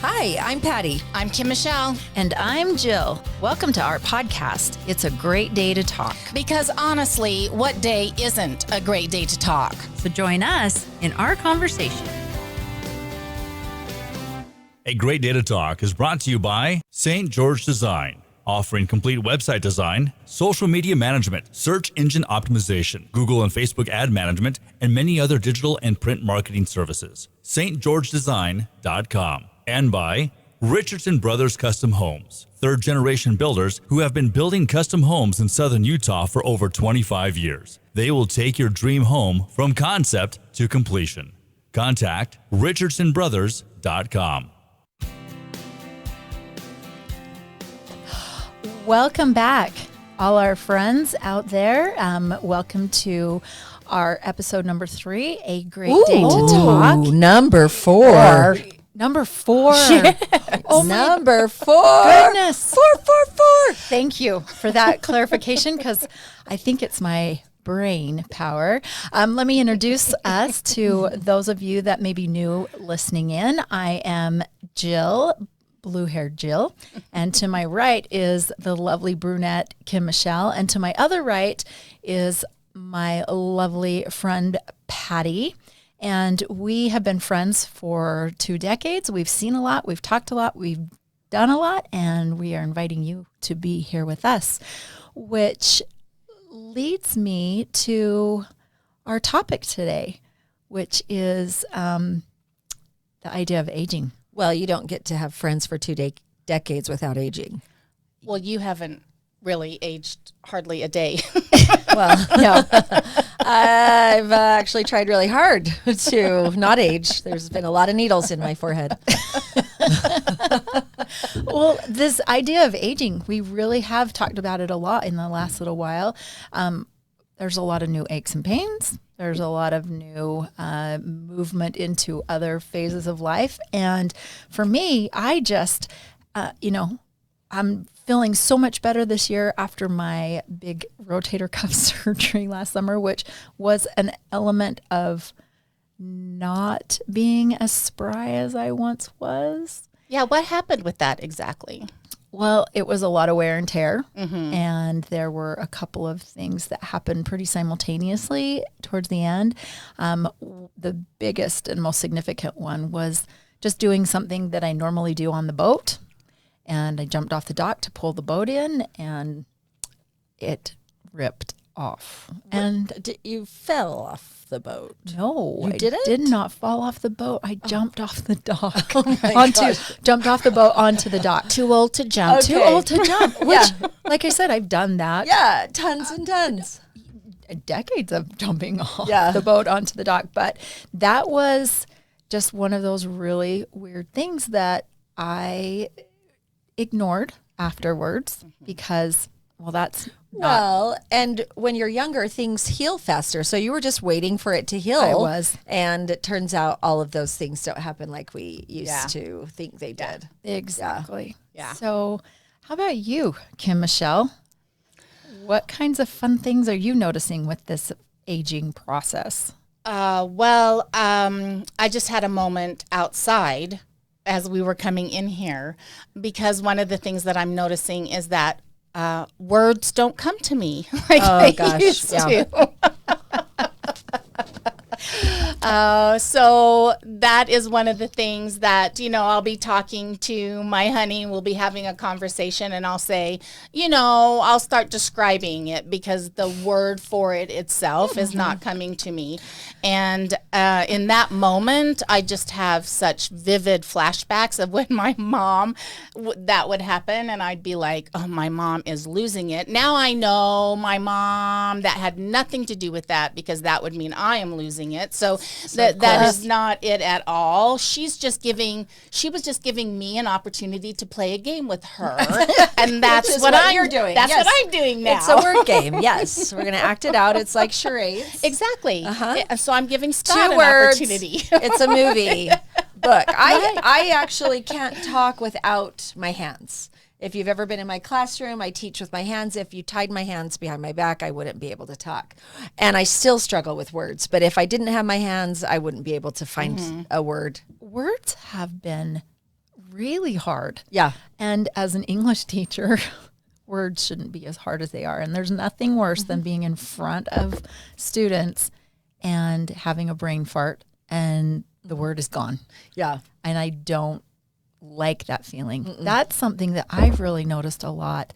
Hi, I'm Patty. I'm Kim Michelle. And I'm Jill. Welcome to our podcast. It's a great day to talk. Because honestly, what day isn't a great day to talk? So join us in our conversation. A Great Day to Talk is brought to you by St. George Design, offering complete website design, social media management, search engine optimization, Google and Facebook ad management, and many other digital and print marketing services. stgeorgedesign.com. And by Richardson Brothers Custom Homes, third-generation builders who have been building custom homes in southern Utah for over 25 years. They will take your dream home from concept to completion. Contact richardsonbrothers.com. Welcome back, all our friends out there. Welcome to our episode number 3, A Great Day to Talk. Number 4. Number 4. Yes. Oh, number 4. Goodness. 4. Thank you for that clarification, because I think it's my brain power. Let me introduce us to those of you that may be new listening in. I am Jill, blue-haired Jill, and to my right is the lovely brunette Kim Michelle, and to my other right is my lovely friend Patty. And we have been friends for 2 decades. We've seen a lot, we've talked a lot, we've done a lot, and we are inviting you to be here with us, which leads me to our topic today, which is the idea of aging. Well, you don't get to have friends for 2 decades without aging. Well, you haven't really aged hardly a day. Well, no. I've actually tried really hard to not age. There's been a lot of needles in my forehead. Well, this idea of aging, we really have talked about it a lot in the last little while. There's a lot of new aches and pains. There's a lot of new movement into other phases of life. And for me, I just, I'm feeling so much better this year after my big rotator cuff surgery last summer, which was an element of not being as spry as I once was. Yeah, what happened with that exactly? Well, it was a lot of wear and tear, and there were a couple of things that happened pretty simultaneously towards the end. The biggest and most significant one was just doing something that I normally do on the boat, and I jumped off the dock to pull the boat in, and it ripped off. And you fell off the boat. No, You didn't? I did not fall off the boat. I jumped off the dock. Oh Jumped off the boat onto the dock. Too old to jump. Okay. Too old to jump, which, like I said, I've done that. Yeah, tons and tons. Decades of jumping off Yeah. the boat onto the dock. But that was just one of those really weird things that I ignored afterwards because, well, that's not. Well, and when you're younger, things heal faster. So you were just waiting for it to heal. I was. And it turns out all of those things don't happen like we used to think they did. Exactly. Yeah. So how about you, Kim Michelle? What kinds of fun things are you noticing with this aging process? I just had a moment outside as we were coming in here, because one of the things that I'm noticing is that words don't come to me like they used to. So that is one of the things that, I'll be talking to my honey, we'll be having a conversation, and I'll say, I'll start describing it because the word for it itself is not coming to me. And in that moment, I just have such vivid flashbacks of when my mom, that would happen, and I'd be like, oh, my mom is losing it. Now I know my mom, that had nothing to do with that, because that would mean I am losing it. So that is not it at all. She was just giving me an opportunity to play a game with her. And that's what you're doing. That's what I'm doing now. It's a word game. Yes. We're going to act it out. It's like charades. Exactly. Uh-huh. So I'm giving Scott 2 an words. opportunity. It's a movie. Book. I actually can't talk without my hands. If you've ever been in my classroom, I teach with my hands. If you tied my hands behind my back, I wouldn't be able to talk. And I still struggle with words. But if I didn't have my hands, I wouldn't be able to find a word. Words have been really hard. Yeah. And as an English teacher, words shouldn't be as hard as they are. And there's nothing worse than being in front of students and having a brain fart and the word is gone. Yeah. And I don't like that feeling. That's something that I've really noticed a lot,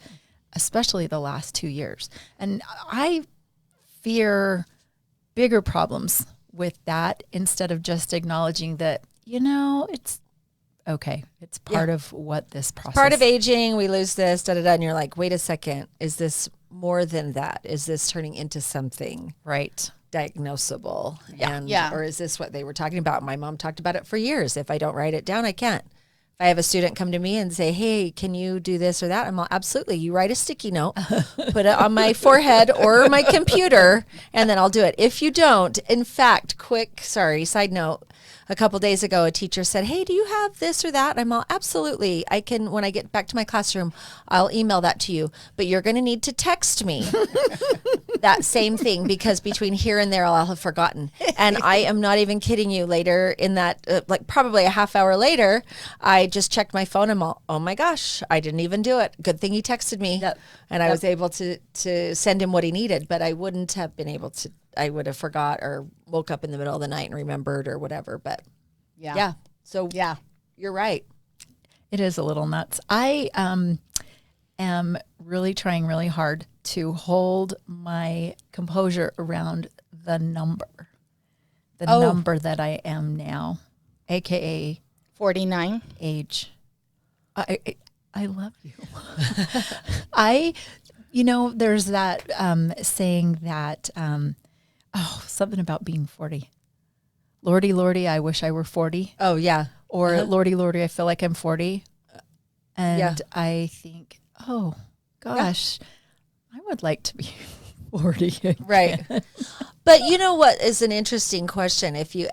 especially the last 2 years. And I fear bigger problems with that instead of just acknowledging that, it's okay. It's part of what this process. Part of aging, we lose this, and you're like, wait a second, is this more than that? Is this turning into something Right. diagnosable? And, Yeah. Or is this what they were talking about? My mom talked about it for years. If I don't write it down, I can't. If I have a student come to me and say, hey, can you do this or that? I'm like, absolutely. You write a sticky note, put it on my forehead or my computer, and then I'll do it. If you don't, in fact, side note, a couple days ago, a teacher said, hey, do you have this or that? And I'm all, absolutely. I can, when I get back to my classroom, I'll email that to you. But you're going to need to text me that same thing because between here and there, I'll have forgotten. And I am not even kidding you. Later in that, probably a half hour later, I just checked my phone. I'm all, oh my gosh, I didn't even do it. Good thing he texted me. Yep. And I was able to send him what he needed, but I wouldn't have been able to. I would have forgot or woke up in the middle of the night and remembered or whatever. But yeah. So Yeah. you're right. It is a little nuts. I am really trying really hard to hold my composure around the number that I am now, AKA 49. age. I love you. There's that saying that, something about being 40. Lordy, Lordy, I wish I were 40. Oh, yeah. Or Lordy, Lordy, I feel like I'm 40. And Yeah. I think, oh, gosh, I would like to be 40 again. Right. But you know what is an interesting question? If we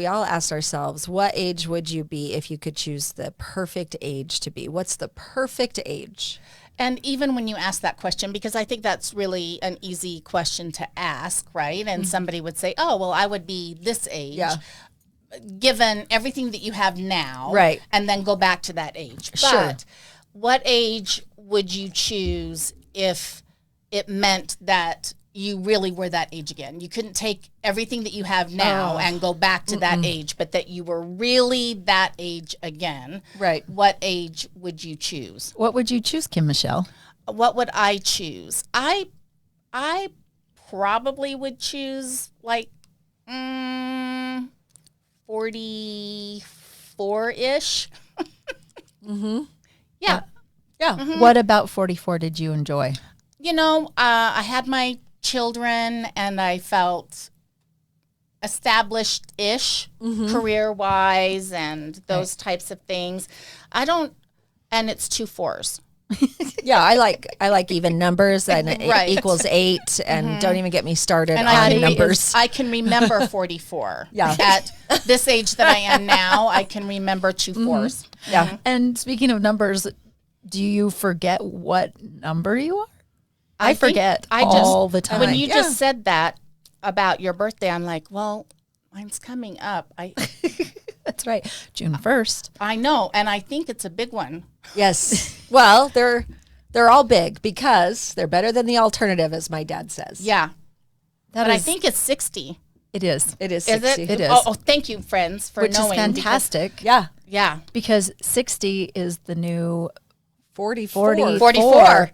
all asked ourselves, what age would you be if you could choose the perfect age to be? What's the perfect age? And even when you ask that question, because I think that's really an easy question to ask, right? And somebody would say, oh, well, I would be this age. Yeah. Given everything that you have now. Right. And then go back to that age. Sure. But what age would you choose if it meant that you really were that age again? You couldn't take everything that you have now and go back to that age, but that you were really that age again. Right. What age would you choose? What would you choose, Kim Michelle? What would I choose? I probably would choose like 44-ish. Yeah. Yeah. What about 44 did you enjoy? I had my children and I felt established-ish career-wise and those types of things. And it's 2 4s. Yeah, I like even numbers, and Right. it equals 8, and don't even get me started And on numbers. I can remember 44. Yeah. At this age that I am now, I can remember 2 4s. Yeah. And speaking of numbers, do you forget what number you are? I think forget all the time. When you just said that about your birthday, I'm like, well, mine's coming up. That's right. June 1st. I know, and I think it's a big one. Yes. Well, they're all big because they're better than the alternative, as my dad says. Yeah. That But I is- think it's 60. it is. It is Is 60. it? It is. Oh, thank you, friends, for Which knowing. is fantastic. Yeah. Yeah. Because 60 is the new 44. 44.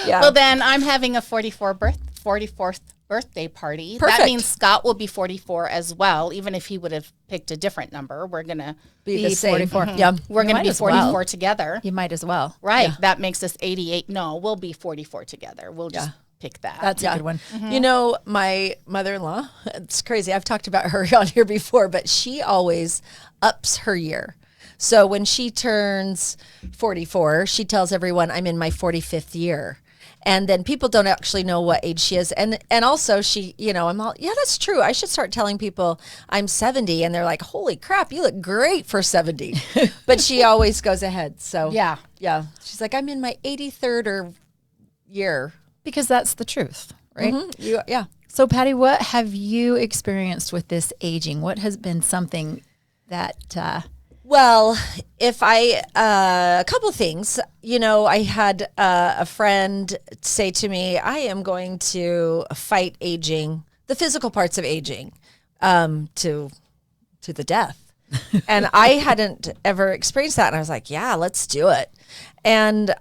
Yeah. Well, then I'm having a 44th birthday party. Perfect. That means Scott will be 44 as well, even if he would have picked a different number. We're going to be the same. 44. Yeah. we're You going to might be as 44 well. together. You might as well. Right. That makes us 88. No, we'll be 44 together. We'll just pick that. That's a good one. You know, my mother-in-law, it's crazy. I've talked about her on here before, but she always ups her year. So when she turns 44, she tells everyone, I'm in my 45th year. And then people don't actually know what age she is. And also she, I'm all, yeah, that's true. I should start telling people I'm 70. And they're like, holy crap, you look great for 70. But she always goes ahead. So Yeah. yeah. She's like, I'm in my 83rd year. Because that's the truth, right? Yeah. So, Patty, what have you experienced with this aging? What has been something that? Well, if I, a couple things, I had a friend say to me, I am going to fight aging, the physical parts of aging, to the death. And I hadn't ever experienced that. And I was like, yeah, let's do it. And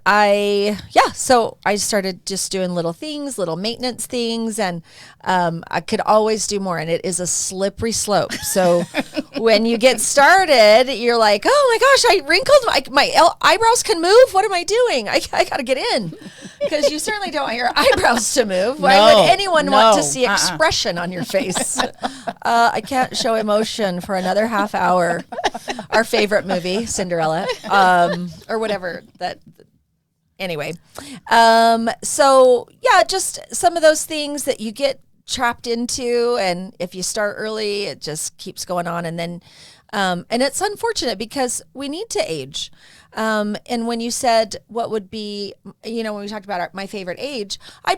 so I started just doing little things, little maintenance things, and I could always do more. And it is a slippery slope. So when you get started, you're like, oh my gosh, I wrinkled, my eyebrows can move. What am I doing? I got to get in, because you certainly don't want your eyebrows to move. Why would anyone want to see expression on your face? I can't show emotion for another half hour. Our favorite movie, Cinderella, or whatever that. Anyway, so yeah, just some of those things that you get trapped into, and if you start early, it just keeps going on, and then, and it's unfortunate because we need to age. And when you said what would be, when we talked about my favorite age, I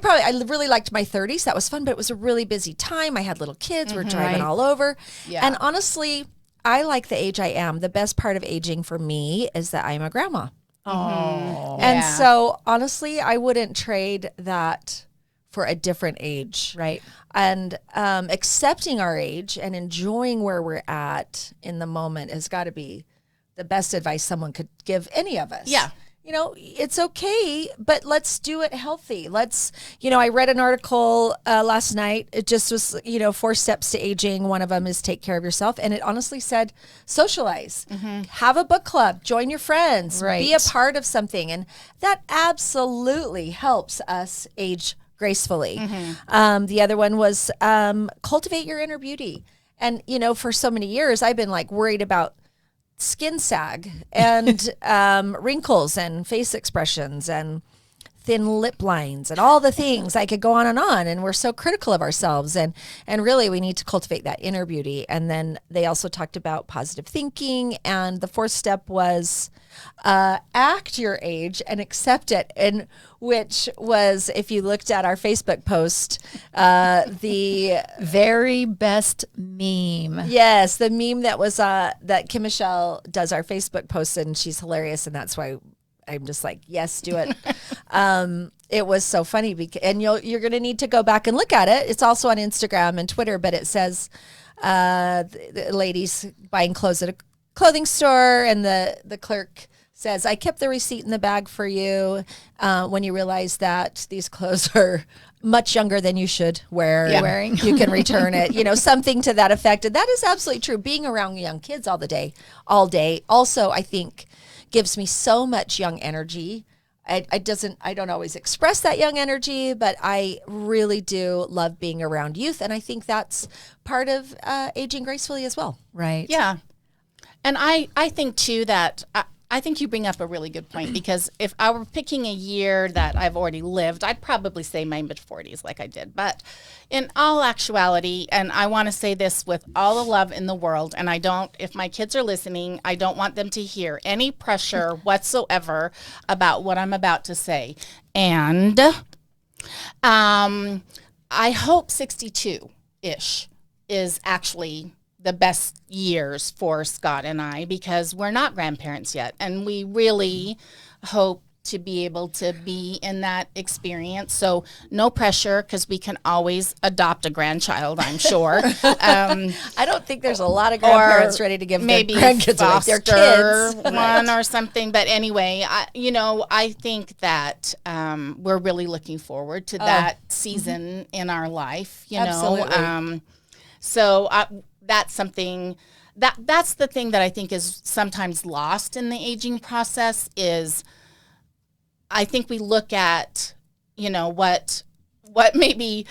really liked my 30s. That was fun, but it was a really busy time. I had little kids. We're driving all over. Yeah. And honestly, I like the age I am. The best part of aging for me is that I'm a grandma. Oh, and so honestly, I wouldn't trade that for a different age. Right. And accepting our age and enjoying where we're at in the moment has got to be the best advice someone could give any of us. Yeah. It's okay, but let's do it healthy. I read an article last night. It just was, 4 steps to aging. One of them is take care of yourself. And it honestly said, socialize, have a book club, join your friends, be a part of something. And that absolutely helps us age gracefully. The other one was cultivate your inner beauty. And, for so many years, I've been worried about skin sag and wrinkles and face expressions and thin lip lines and all the things. I could go on, and we're so critical of ourselves, and really we need to cultivate that inner beauty. And then they also talked about positive thinking, and the 4th step was act your age and accept it, and which was, if you looked at our Facebook post, the very best meme. Yes, the meme that was that Kim Michelle does our Facebook posts, and she's hilarious, and that's why I'm just like, yes, do it. It was so funny, and you're going to need to go back and look at it. It's also on Instagram and Twitter, but it says the ladies buying clothes at a clothing store, and the clerk says, I kept the receipt in the bag for you when you realize that these clothes are much younger than you should wearing. You can return it, something to that effect. And that is absolutely true. Being around young kids all day, also, I think, gives me so much young energy. I don't always express that young energy, but I really do love being around youth. And I think that's part of aging gracefully as well. Right. Yeah. And I think too that I think you bring up a really good point, because if I were picking a year that I've already lived, I'd probably say my mid-40s like I did. But in all actuality, and I want to say this with all the love in the world, and if my kids are listening, I don't want them to hear any pressure whatsoever about what I'm about to say. And I hope 62-ish is actually the best years for Scott and I, because we're not grandparents yet, and we really hope to be able to be in that experience. So no pressure, because we can always adopt a grandchild, I'm sure. I don't think there's a lot of grandparents ready to give maybe their grandkids away. Their kids. One or something. But anyway, I think that we're really looking forward to that season in our life. Absolutely. That's something that's the thing that I think is sometimes lost in the aging process. Is I think we look at what maybe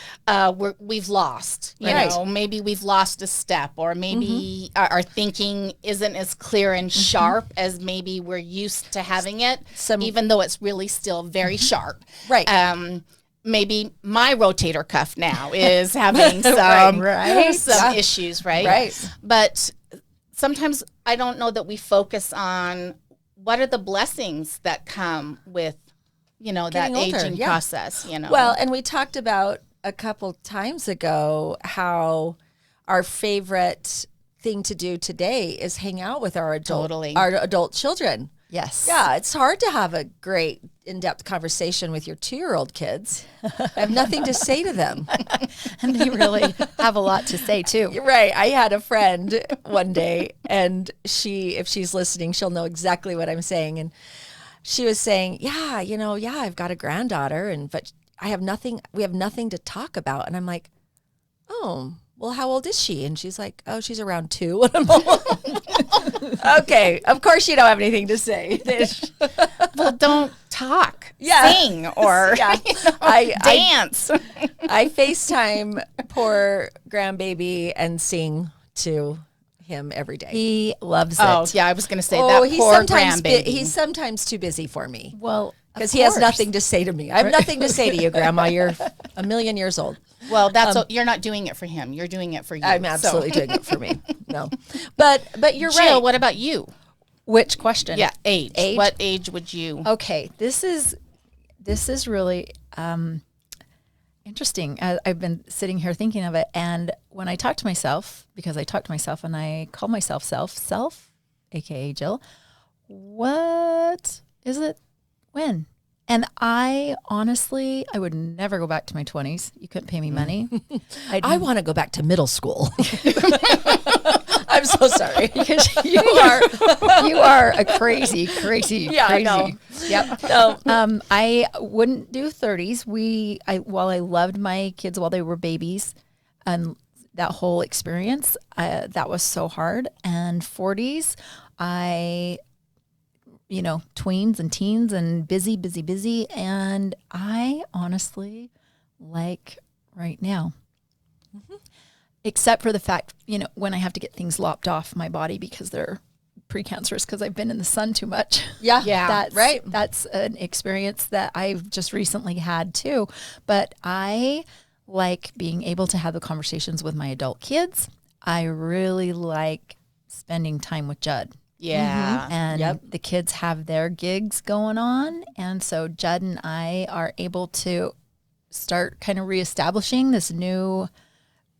we've lost. Maybe we've lost a step, or maybe our thinking isn't as clear and sharp as maybe we're used to having it, even though it's really still very sharp. Right. Maybe my rotator cuff now is having some issues, right? Right. But sometimes I don't know that we focus on what are the blessings that come with, that older, aging process, Well, and we talked about a couple times ago how our favorite thing to do today is hang out with our Totally. adult children. Yes. Yeah, it's hard to have a great in-depth conversation with your 2-year-old kids. I have nothing to say to them. And they really have a lot to say too. Right. I had a friend one day, and if she's listening, she'll know exactly what I'm saying. And she was saying, yeah, I've got a granddaughter, but we have nothing to talk about. And I'm like, oh, well, how old is she? And she's like, oh, she's around 2. And I'm like, okay, of course you don't have anything to say. Well, don't talk, Yeah. sing, or Yeah. dance. I FaceTime poor grandbaby and sing to him every day. He loves it. Oh, yeah, I was going to say that poor grandbaby. He's sometimes too busy for me. Well, Because he has nothing to say to me. I have nothing to say to you, Grandma. You're a million years old. Well, you're not doing it for him. You're doing it for you. I'm absolutely doing it for me. No, but you're Jill, right. what about you? Which question? Yeah, age. Age? What age would you? Okay, this is really interesting. I've been sitting here thinking of it, and when I talk to myself, because I talk to myself and I call myself self, aka Jill. What is it? When? And I honestly, I would never go back to my 20s. You couldn't pay me money. I want to go back to middle school. I'm so sorry. Because you are a crazy. Yeah, I crazy. know. Yep. No. I wouldn't do 30s. While I loved my kids while they were babies, and that whole experience, that was so hard. And 40s, tweens and teens and busy. And I honestly like right now. Mm-hmm. Except for the fact, when I have to get things lopped off my body because they're precancerous because I've been in the sun too much. Yeah. That's right. That's an experience that I've just recently had too. But I like being able to have the conversations with my adult kids. I really like spending time with Judd. Yeah. And the kids have their gigs going on. And so Judd and I are able to start kind of reestablishing this new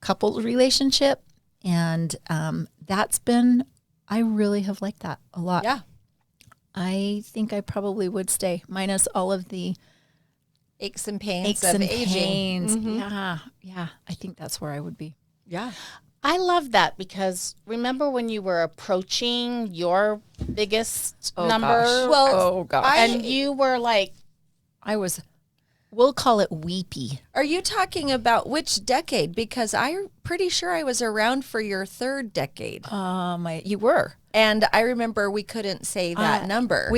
couple relationship. And I really have liked that a lot. Yeah. I think I probably would stay, minus all of the Aches and pains of aging. pains. Mm-hmm. Yeah. I think that's where I would be. Yeah. I love that because remember when you were approaching your biggest number? Gosh. Well, And you were like, we'll call it weepy. Are you talking about which decade? Because I'm pretty sure I was around for your 3rd decade. You were. And I remember we couldn't say that number.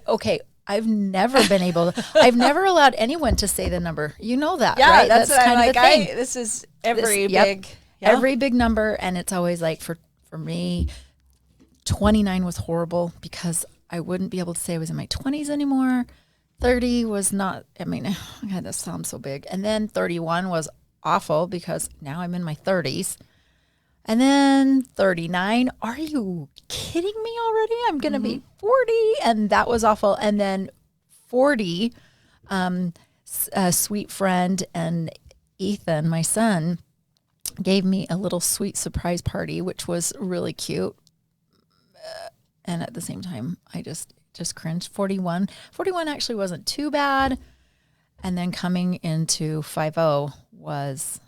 Okay. I've never been able to, I've never allowed anyone to say the number. You know that, yeah, right? that's what I'm like. a thing. This is every Yep. big. Yeah. Every big number, and it's always like for me, 29 was horrible because I wouldn't be able to say I was in my 20s anymore. 30 was not. God, that sounds so big. And then 31 was awful because now I'm in my 30s. And then 39. Are you kidding me already? I'm gonna be 40, and that was awful. And then 40, a sweet friend and Ethan, my son, gave me a little sweet surprise party, which was really cute. And at the same time, I just cringed. 41 actually wasn't too bad. And then coming into 50 was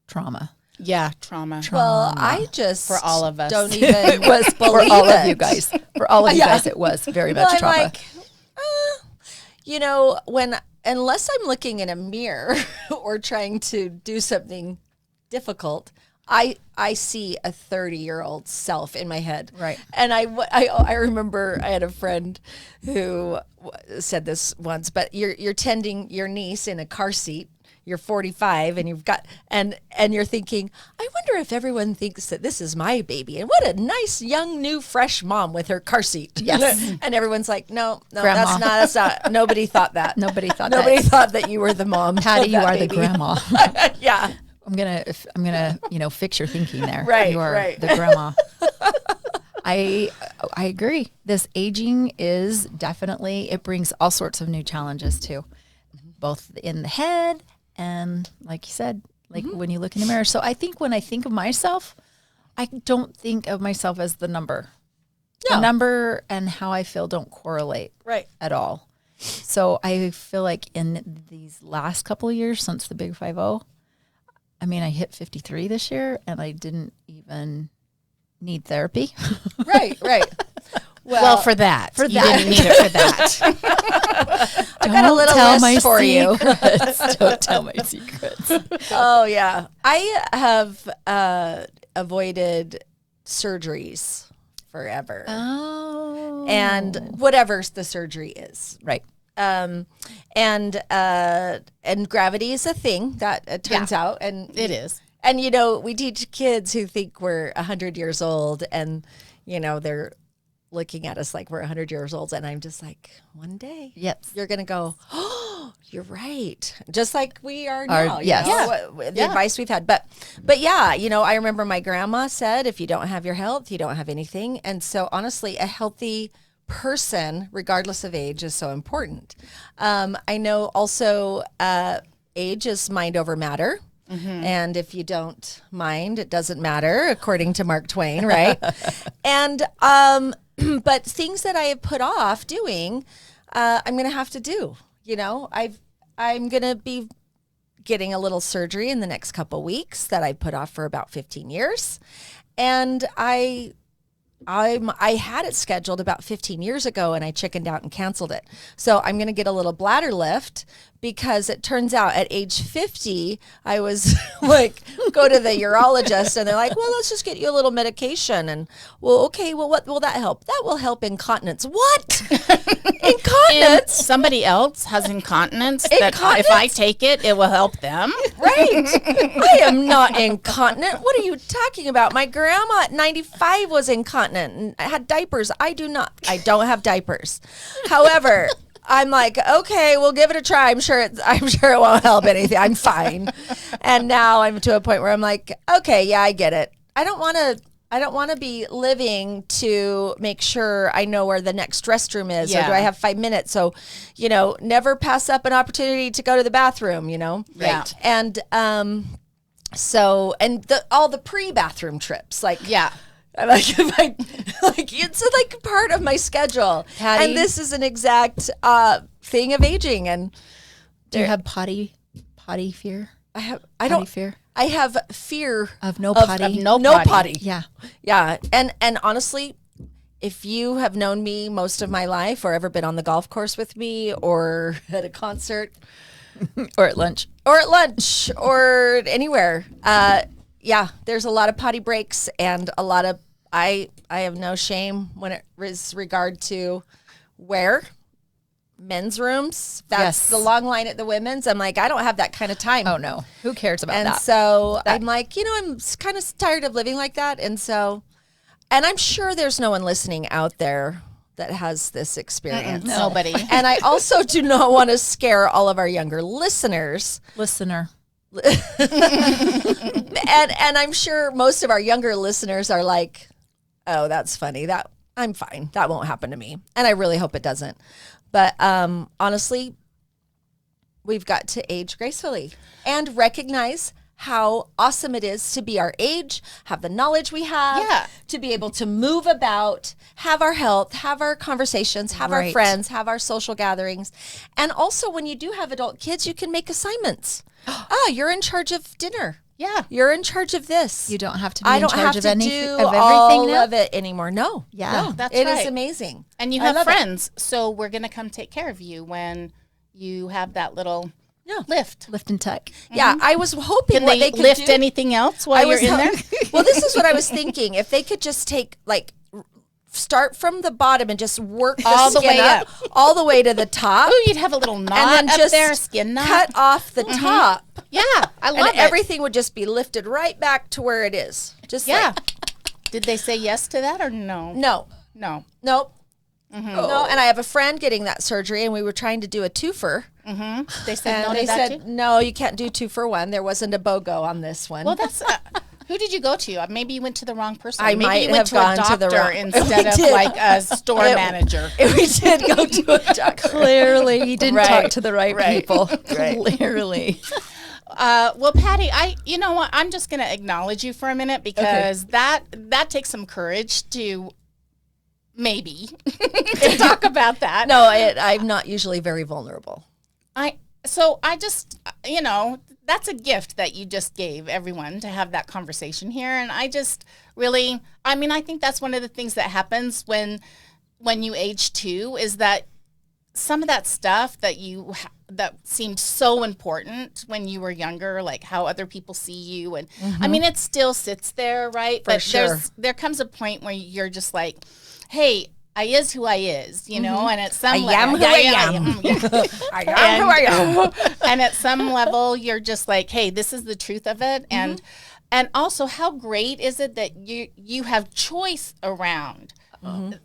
trauma. yeah, trauma. Well, I just For all of us. don't even It was for believe all of it. you guys. For all of you Yeah. guys, it was very Well, much I'm trauma. like, unless I'm looking in a mirror or trying to do something difficult, I see a 30-year-old self in my head. Right. And I remember I had a friend who said this once, but you're tending your niece in a car seat. You're 45 and you've got, and you're thinking, I wonder if everyone thinks that this is my baby. And what a nice, young, new, fresh mom with her car seat. Yes. And everyone's like, no, Grandma. that's not, nobody thought that. Nobody thought Nobody that. thought that you were the mom. Patty, of you that are the baby. grandma. Yeah. I'm gonna fix your thinking there. Right, You are right. the grandma. I agree. This aging is definitely, it brings all sorts of new challenges too, both in the head and, like you said, like when you look in the mirror. So I think when I think of myself, I don't think of myself as the number. No. The number and how I feel don't correlate Right. at all. So I feel like in these last couple of years since the Big 5-0, I mean, I hit 53 this year and I didn't even need therapy. Right. Well, for that. You didn't need it for that. I got a little tell list my for you. secrets. Don't tell my secrets. Oh yeah, I have avoided surgeries forever, Oh. and whatever the surgery is. Right. And gravity is a thing that it turns out, and It is. And you know, we teach kids who think we're 100 years old, and you know they're looking at us like we're 100 years old, and I'm just like, one day, Yes. you're gonna go, oh, you're right, just like we are now. Yes. The advice we've had, but yeah, you know, I remember my grandma said, if you don't have your health, you don't have anything, and so honestly, a healthy person, regardless of age, is so important. I know also age is mind over matter. And if you don't mind, it doesn't matter, according to Mark Twain, right? And but things that I have put off doing, I'm going to have to do. You know, I'm going to be getting a little surgery in the next couple weeks that I put off for about 15 years, and I had it scheduled about 15 years ago, and I chickened out and canceled it. So I'm going to get a little bladder lift, because it turns out at age 50, I was like, go to the urologist, and they're like, well, let's just get you a little medication. And well, okay, well, what will that help? That will help incontinence. What? And Incontinence? somebody else has incontinence that if I take it, it will help them. Right. I am not incontinent. What are you talking about? My grandma at 95 was incontinent and had diapers. I don't have diapers. However, I'm like, okay, we'll give it a try. I'm sure it won't help anything. I'm fine. And now I'm to a point where I'm like, okay, yeah, I get it. I don't want to be living to make sure I know where the next restroom is, or Yeah. do I have 5 minutes? So, you know, never pass up an opportunity to go to the bathroom, you know? Yeah. And so, and all the pre-bathroom trips, like, Yeah. like it's like part of my schedule. Patty? And this is an exact thing of aging. And Do you have potty fear? I Potty don't fear I have fear of no potty. of no no potty. potty. Yeah. Yeah. And honestly, if you have known me most of my life, or ever been on the golf course with me, or at a concert, Or at lunch. or anywhere, yeah, there's a lot of potty breaks, and a lot of I have no shame when it is regard to where men's rooms. That's Yes. the long line at the women's. I'm like, I don't have that kind of time. Oh no. Who cares about And that? so I'm like, you know, I'm kind of tired of living like that. And so, and I'm sure there's no one listening out there that has this experience. Nobody. And I also do not want to scare all of our younger listeners. Listener. And I'm sure most of our younger listeners are like, oh, that's funny. That I'm fine. That won't happen to me. And I really hope it doesn't. But honestly, we've got to age gracefully and recognize how awesome it is to be our age, have the knowledge we have, Yeah. to be able to move about, have our health, have our conversations, have our Right. friends, have our social gatherings. And also, when you do have adult kids, you can make assignments. Oh, you're in charge of dinner. Yeah. You're in charge of this. You don't have to be I in don't charge have of to anything do of everything all now. of it anymore. No. Yeah. No, That's it is right. amazing. And you I have love it. friends, so we're going to come take care of you when you have that little lift. Lift and tuck. Yeah, I was hoping Can what they could lift do, anything else while I you're was in there? Well, this is what I was thinking. If they could just take start from the bottom and just work All the skin way up, all the way to the top, Oh, you'd have a little knot and then up just there, a skin knot. cut off the top, Yeah, I love and it. everything would just be lifted right back to where it is. Just Yeah. like, Did they say yes to that or no? no, No. nope. No, and I have a friend getting that surgery, and we were trying to do a twofer. They said And no they to that said, too? no, you can't do 2 for 1. There wasn't a BOGO on this one. Well, that's... who did you go to? Maybe you went to the wrong person. I Maybe might you went have to a gone doctor to the wrong- instead We of did. like a store manager. we did go to a doctor. Clearly, you didn't Right. talk to the right Right. people. Right. Clearly. Well, Patty, you know what? I'm just going to acknowledge you for a minute because that takes some courage to maybe to talk about that. No, I'm not usually very vulnerable. So I just, you know, that's a gift that you just gave everyone to have that conversation here. And I just really, I mean, I think that's one of the things that happens when you age too, is that some of that stuff that that seemed so important when you were younger, like how other people see you. And I mean, it still sits there, right? But there comes a point where you're just like, hey, I is who I is, you know, and at some level, I am who I am. And at some level, you're just like, hey, this is the truth of it. And also, how great is it that you have choice around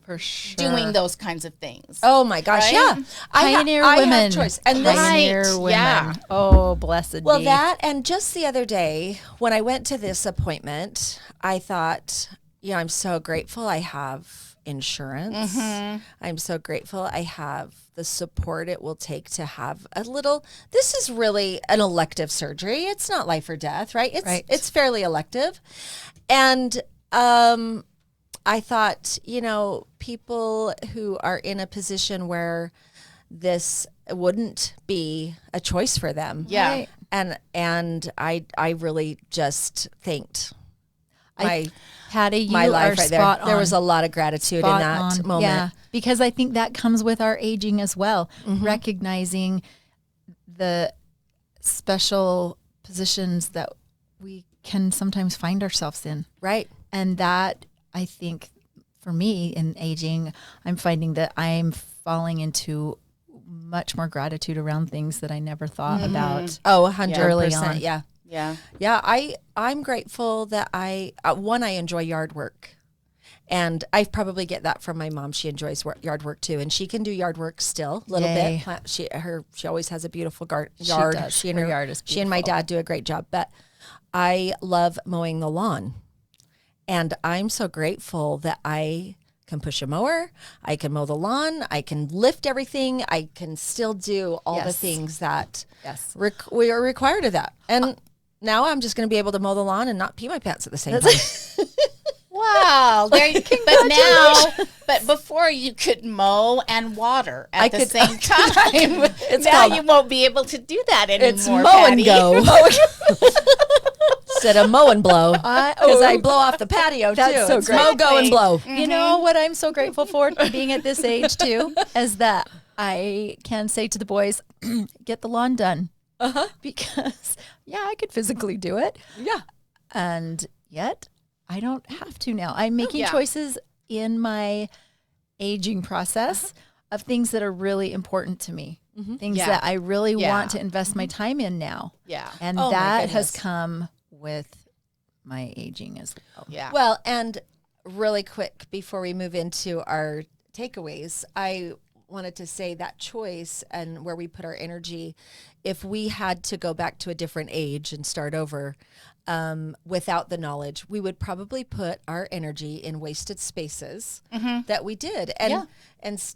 For sure. doing those kinds of things? Oh my gosh, Right? yeah. Pioneer I women. have choice. And this, Pioneer Right, women. yeah. Oh, blessed well, be. that, and just the other day when I went to this appointment, I thought, I'm so grateful I have insurance. I'm so grateful I have the support it will take to have this is really an elective surgery. It's not life or death, right? It's fairly elective. And I thought, people who are in a position where this wouldn't be a choice for them. Yeah. Right. And I really just thanked Patty, you my life are right there. spot on. There was a lot of gratitude Spot in that on. moment. Yeah, because I think that comes with our aging as well, recognizing the special positions that we can sometimes find ourselves in. Right. And that, I think, for me in aging, I'm finding that I'm falling into much more gratitude around things that I never thought about. Oh, Early 100%. on. Yeah. Yeah. Yeah. I'm grateful that I enjoy yard work. And I probably get that from my mom. She enjoys yard work too. And she can do yard work still a little Yay. bit. She always has a beautiful yard. She does. And Her yard is She and my beautiful. dad do a great job. But I love mowing the lawn. And I'm so grateful that I can push a mower, I can mow the lawn, I can lift everything, I can still do all the Yes. things that Yes. we are required of that. And now I'm just going to be able to mow the lawn and not pee my pants at the same time. Wow. But before you could mow and water at the same time. Now you won't be able to do that anymore. It's mow Patty. and go. Instead of mow and blow. Because I blow off the patio That's too. so It's great. mow, go, and blow. You know what I'm so grateful for being at this age too, is that I can say to the boys, get the lawn done. Because I could physically do it. Yeah. And yet I don't have to now. I'm making Yeah. choices in my aging process of things that are really important to me. Things Yeah. that I really Yeah. want to invest my time in now. Yeah. And Oh, my that has goodness. come with my aging as well. Yeah. Well, and really quick before we move into our takeaways, I wanted to say that choice and where we put our energy, if we had to go back to a different age and start over without the knowledge, we would probably put our energy in wasted spaces that we did. And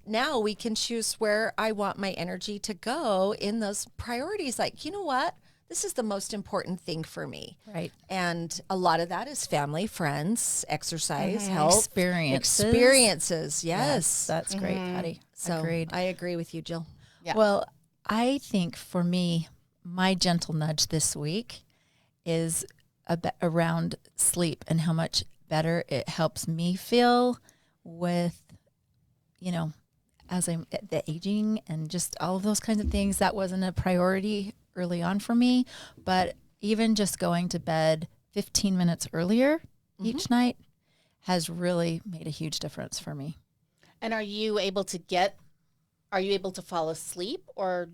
now we can choose where I want my energy to go in those priorities. Like, you know what? This is the most important thing for me. Right. And a lot of that is family, friends, exercise, health, Experiences. Yes. That's great, Patty. So Agreed. I agree with you, Jill. Yeah. Well, I think for me, my gentle nudge this week is around sleep and how much better it helps me feel with, as I'm at the aging and just all of those kinds of things. That wasn't a priority early on for me, but even just going to bed 15 minutes earlier each night has really made a huge difference for me. And are you able to fall asleep, or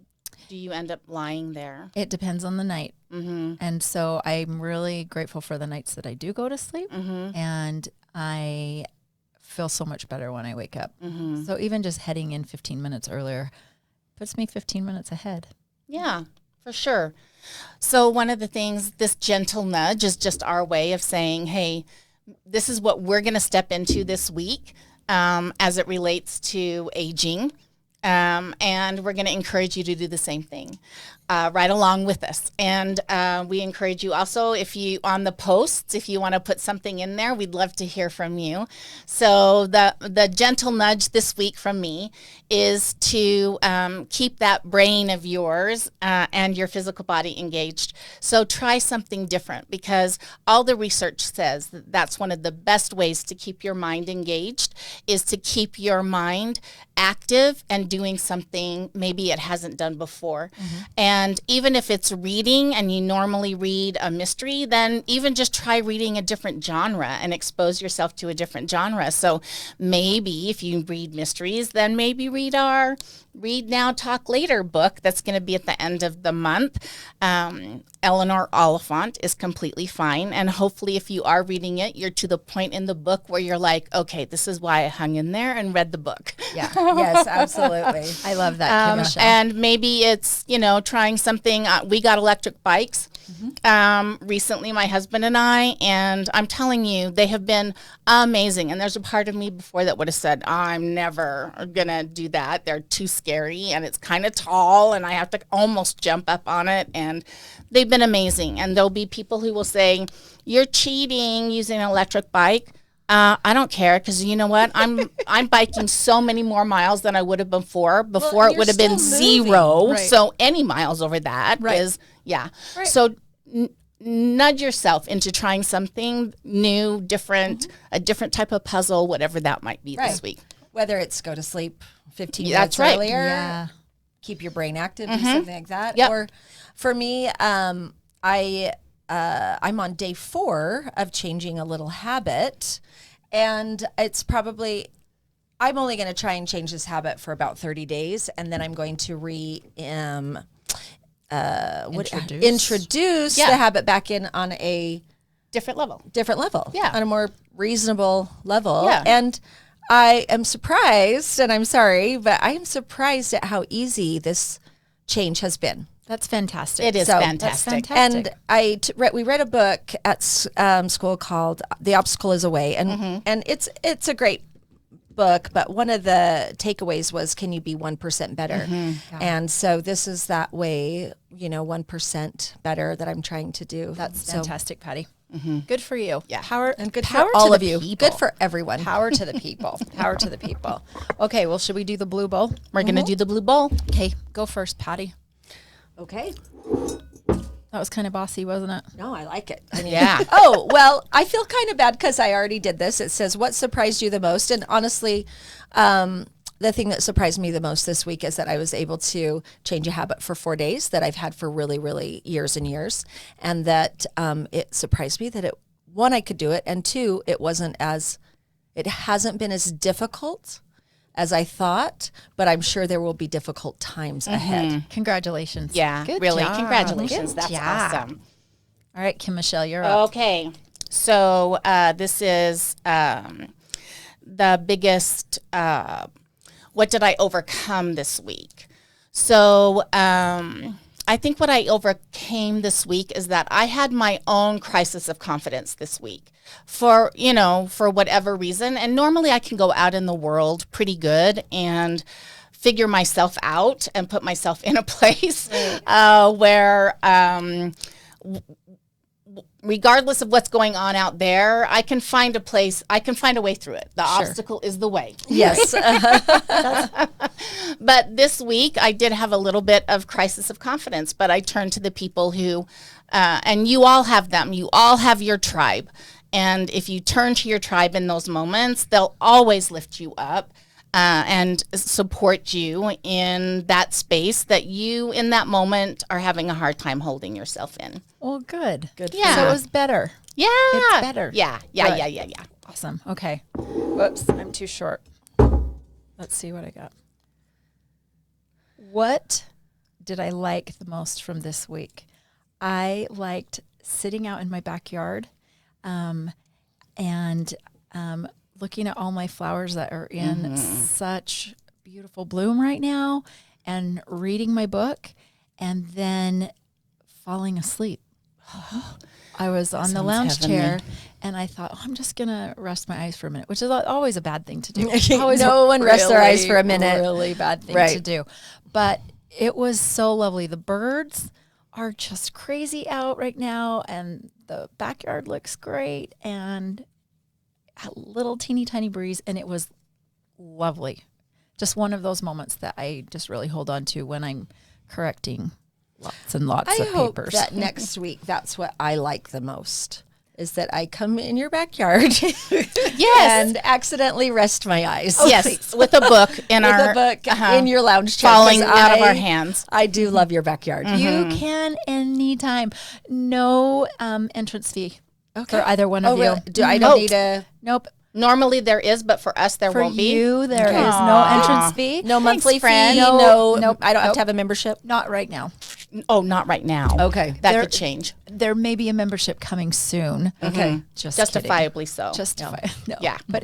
do you end up lying there? It depends on the night. And so I'm really grateful for the nights that I do go to sleep, and I feel so much better when I wake up. So even just heading in 15 minutes earlier puts me 15 minutes ahead. Yeah, for sure. So one of the things, this gentle nudge is just our way of saying, hey, this is what we're going to step into this week as it relates to aging. And we're going to encourage you to do the same thing. right along with us. And we encourage you also, if you on the posts, if you want to put something in there, we'd love to hear from you. So the gentle nudge this week from me is to keep that brain of yours and your physical body engaged. So try something different, because all the research says that that's one of the best ways to keep your mind engaged, is to keep your mind active and doing something maybe it hasn't done before. And even if it's reading and you normally read a mystery, then even just try reading a different genre and expose yourself to a different genre. So maybe if you read mysteries, then maybe read our Read Now, Talk Later book that's going to be at the end of the month. Eleanor Oliphant is completely fine. And hopefully if you are reading it, you're to the point in the book where you're like, okay, this is why I hung in there and read the book. Yeah. Yes, absolutely. I love that, Michelle. And maybe it's, trying something. We got electric bikes recently, my husband and I, and I'm telling you, they have been amazing. And there's a part of me before that would have said, I'm never going to do that. They're too scary, and it's kind of tall, and I have to almost jump up on it. And they've been amazing. And there'll be people who will say, you're cheating using an electric bike. I don't care, because you know what? I'm biking so many more miles than I would have before. Before it would have been zero. Right. So any miles over that is, Right. So nudge yourself into trying something new, different, a different type of puzzle, whatever that might be this week. Whether it's go to sleep 15 That's minutes right. earlier, Yeah. keep your brain active, do something like that. Yep. Or for me, I'm on day 4 of changing a little habit, and it's probably, I'm only going to try and change this habit for about 30 days, and then I'm going to introduce the habit back in on a Different level. on a more reasonable level. Yeah. And I am surprised, and I'm sorry, but I am surprised at how easy this change has been. That's fantastic. It is So, fantastic. fantastic. And we read a book at school called "The Obstacle Is a Way," and it's a great book. But one of the takeaways was, can you be 1% better? And so this is that way, 1% better that I'm trying to do. That's fantastic, Patty. Good for you. Yeah. Power and good power for all to of the you. people. Good for everyone. Power to the people. Power to the people. Okay, well, should we do the blue bowl? We're going to do the blue bowl. Okay, go first, Patty. Okay. That was kind of bossy, wasn't it? No, I like it. I mean, Yeah. Oh, well, I feel kind of bad because I already did this. It says, what surprised you the most? And honestly, the thing that surprised me the most this week is that I was able to change a habit for 4 days that I've had for really, really years and years. And that it surprised me that one, I could do it. And 2, it hasn't been as difficult as I thought, but I'm sure there will be difficult times ahead. Congratulations. Yeah, Good really. job. Congratulations. Good That's job. awesome. All right, Kim Michelle, you're up. Okay. So this is the biggest, what did I overcome this week? So I think what I overcame this week is that I had my own crisis of confidence this week for whatever reason. And normally I can go out in the world pretty good and figure myself out and put myself in a place where regardless of what's going on out there, I can find a way through it. The obstacle is the way. Yes. But this week I did have a little bit of crisis of confidence, but I turned to the people who, and you all have them, you all have your tribe. And if you turn to your tribe in those moments, they'll always lift you up and support you in that space that you, in that moment, are having a hard time holding yourself in. Well, good. Good. Yeah. So it was better. Yeah. It's better. Yeah. Good. Awesome. Okay. Whoops, I'm too short. Let's see what I got. What did I like the most from this week? I liked sitting out in my backyard and looking at all my flowers that are in such beautiful bloom right now and reading my book and then falling asleep. I was on the lounge chair and I thought, I'm just going to rest my eyes for a minute, which is always a bad thing to do. Always No one rests their eyes for a minute. Really bad thing Right. to do. But It was so lovely. The birds are just crazy out right now, and the backyard looks great, and a little teeny tiny breeze, and it was lovely. Just one of those moments that I just really hold on to when I'm correcting lots and lots I of hope papers. that next week, that's what I like the most, is that I come in your backyard and accidentally rest my eyes. Yes, with a book in With our a book in your lounge chair. falling 'cause out of our hands. I do love your backyard. You can anytime. No entrance fee for either one of you. Really? I don't need a Nope. Normally there is, but for us there For won't be. you, there is no Aw. entrance fee. no monthly friend. fee. No, No, nope, I don't have nope. to have a membership. Not right now. Oh, not right now. Okay. That There- could change. There may be a membership coming soon. Okay. Just Justifiably so. kidding. Justify. No. Yeah. But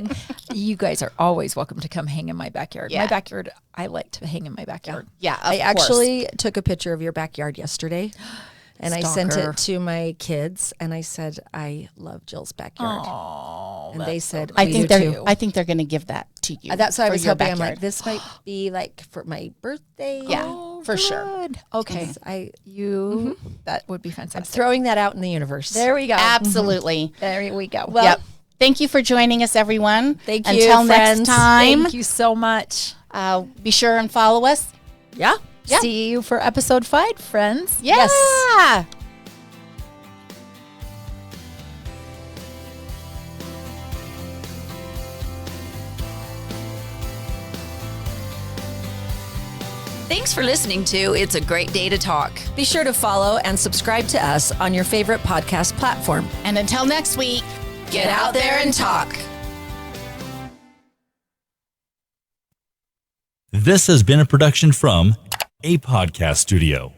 you guys are always welcome to come hang in my backyard. Yeah. My backyard, I like to hang in my backyard. Yeah, of I course. actually took a picture of your backyard yesterday. And I sent Stalker. it to my kids, and I said, I love Jill's backyard. Oh, and they said, I "We think do they're too." I think they're going to give that to you. That's what I for was your hoping. I'm backyard. like, this might be like for my birthday. Yeah, for sure. good. Okay. You, that would be fantastic. Throwing that out in the universe. There we go. Absolutely. There we go. Well, Yep. Thank you for joining us, everyone. Thank you, Until friends. next time, Thank you so much. be sure and follow us. yeah. Yeah. See you for episode 5, friends. Yeah. Thanks for listening to It's a Great Day to Talk. Be sure to follow and subscribe to us on your favorite podcast platform. And until next week, Get out there and talk. This has been a production from a podcast studio.